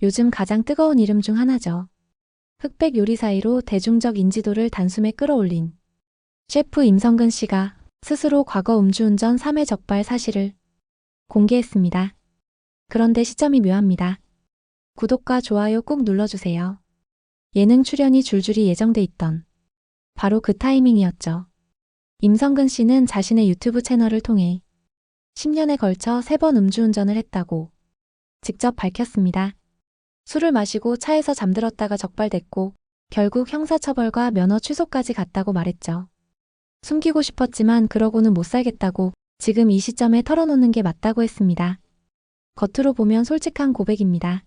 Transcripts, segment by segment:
요즘 가장 뜨거운 이름 중 하나죠. 흑백 요리 사이로 대중적 인지도를 단숨에 끌어올린 셰프 임성근 씨가 스스로 과거 음주운전 3회 적발 사실을 공개했습니다. 그런데 시점이 묘합니다. 구독과 좋아요 꾹 눌러주세요. 예능 출연이 줄줄이 예정돼 있던 바로 그 타이밍이었죠. 임성근 씨는 자신의 유튜브 채널을 통해 10년에 걸쳐 3번 음주운전을 했다고 직접 밝혔습니다. 술을 마시고 차에서 잠들었다가 적발됐고 결국 형사처벌과 면허 취소까지 갔다고 말했죠. 숨기고 싶었지만 그러고는 못 살겠다고 지금 이 시점에 털어놓는 게 맞다고 했습니다. 겉으로 보면 솔직한 고백입니다.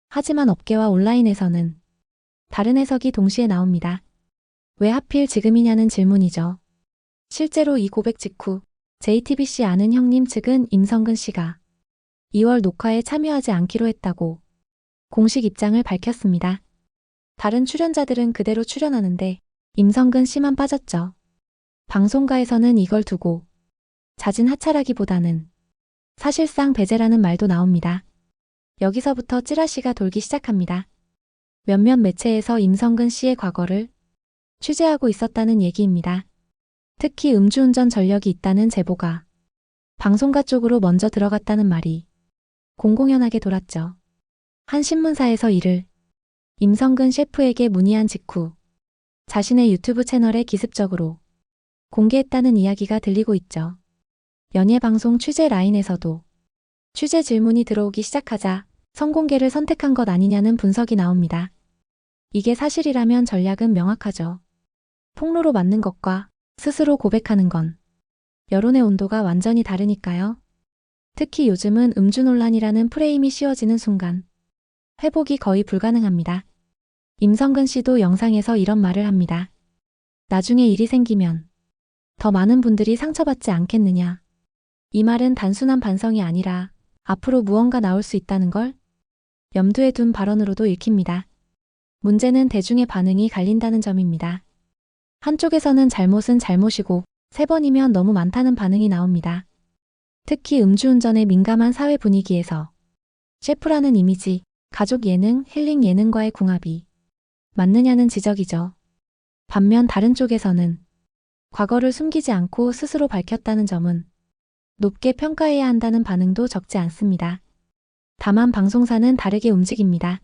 하지만 업계와 온라인에서는 다른 해석이 동시에 나옵니다. 왜 하필 지금이냐는 질문이죠. 실제로 이 고백 직후 JTBC 아는 형님 측은 임성근 씨가 2월 녹화에 참여하지 않기로 했다고 공식 입장을 밝혔습니다. 다른 출연자들은 그대로 출연하는데 임성근 씨만 빠졌죠. 방송가에서는 이걸 두고 자진 하차라기보다는 사실상 배제라는 말도 나옵니다. 여기서부터 찌라시가 돌기 시작합니다. 몇몇 매체에서 임성근 씨의 과거를 취재하고 있었다는 얘기입니다. 특히 음주운전 전력이 있다는 제보가 방송가 쪽으로 먼저 들어갔다는 말이 공공연하게 돌았죠. 한 신문사에서 이를 임성근 셰프에게 문의한 직후 자신의 유튜브 채널에 기습적으로 공개했다는 이야기가 들리고 있죠. 연예방송 취재 라인에서도 취재 질문이 들어오기 시작하자 성공개를 선택한 것 아니냐는 분석이 나옵니다. 이게 사실이라면 전략은 명확하죠. 폭로로 맞는 것과 스스로 고백하는 건 여론의 온도가 완전히 다르니까요. 특히 요즘은 음주 논란이라는 프레임이 씌워지는 순간 회복이 거의 불가능합니다. 임성근 씨도 영상에서 이런 말을 합니다. 나중에 일이 생기면 더 많은 분들이 상처받지 않겠느냐. 이 말은 단순한 반성이 아니라 앞으로 무언가 나올 수 있다는 걸 염두에 둔 발언으로도 읽힙니다. 문제는 대중의 반응이 갈린다는 점입니다. 한쪽에서는 잘못은 잘못이고 3번이면 너무 많다는 반응이 나옵니다. 특히 음주운전에 민감한 사회 분위기에서 셰프라는 이미지, 가족 예능, 힐링 예능과의 궁합이 맞느냐는 지적이죠. 반면 다른 쪽에서는 과거를 숨기지 않고 스스로 밝혔다는 점은 높게 평가해야 한다는 반응도 적지 않습니다. 다만 방송사는 다르게 움직입니다.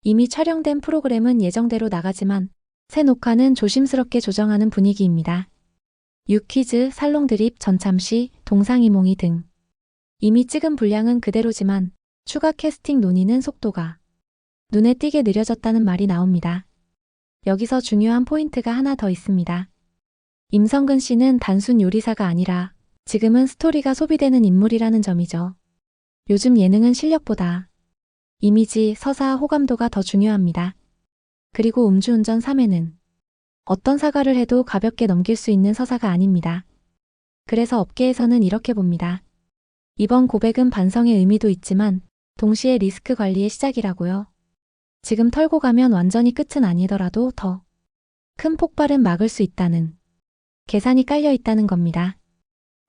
이미 촬영된 프로그램은 예정대로 나가지만 새 녹화는 조심스럽게 조정하는 분위기입니다. 유퀴즈, 살롱드립, 전참시, 동상이몽이 등 이미 찍은 분량은 그대로지만 추가 캐스팅 논의는 속도가 눈에 띄게 느려졌다는 말이 나옵니다. 여기서 중요한 포인트가 하나 더 있습니다. 임성근 씨는 단순 요리사가 아니라 지금은 스토리가 소비되는 인물이라는 점이죠. 요즘 예능은 실력보다 이미지, 서사, 호감도가 더 중요합니다. 그리고 음주운전 3회는 어떤 사과를 해도 가볍게 넘길 수 있는 서사가 아닙니다. 그래서 업계에서는 이렇게 봅니다. 이번 고백은 반성의 의미도 있지만 동시에 리스크 관리의 시작이라고요. 지금 털고 가면 완전히 끝은 아니더라도 더 큰 폭발은 막을 수 있다는 계산이 깔려 있다는 겁니다.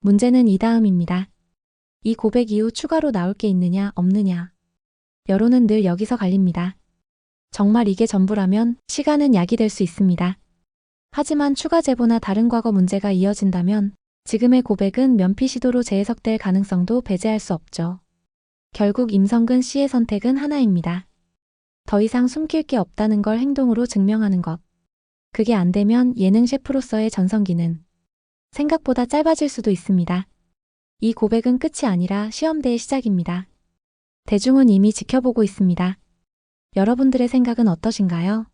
문제는 이 다음입니다. 이 고백 이후 추가로 나올 게 있느냐 없느냐. 여론은 늘 여기서 갈립니다. 정말 이게 전부라면 시간은 약이 될 수 있습니다. 하지만 추가 제보나 다른 과거 문제가 이어진다면 지금의 고백은 면피 시도로 재해석될 가능성도 배제할 수 없죠. 결국 임성근 씨의 선택은 하나입니다. 더 이상 숨길 게 없다는 걸 행동으로 증명하는 것. 그게 안 되면 예능 셰프로서의 전성기는 생각보다 짧아질 수도 있습니다. 이 고백은 끝이 아니라 시험대의 시작입니다. 대중은 이미 지켜보고 있습니다. 여러분들의 생각은 어떠신가요?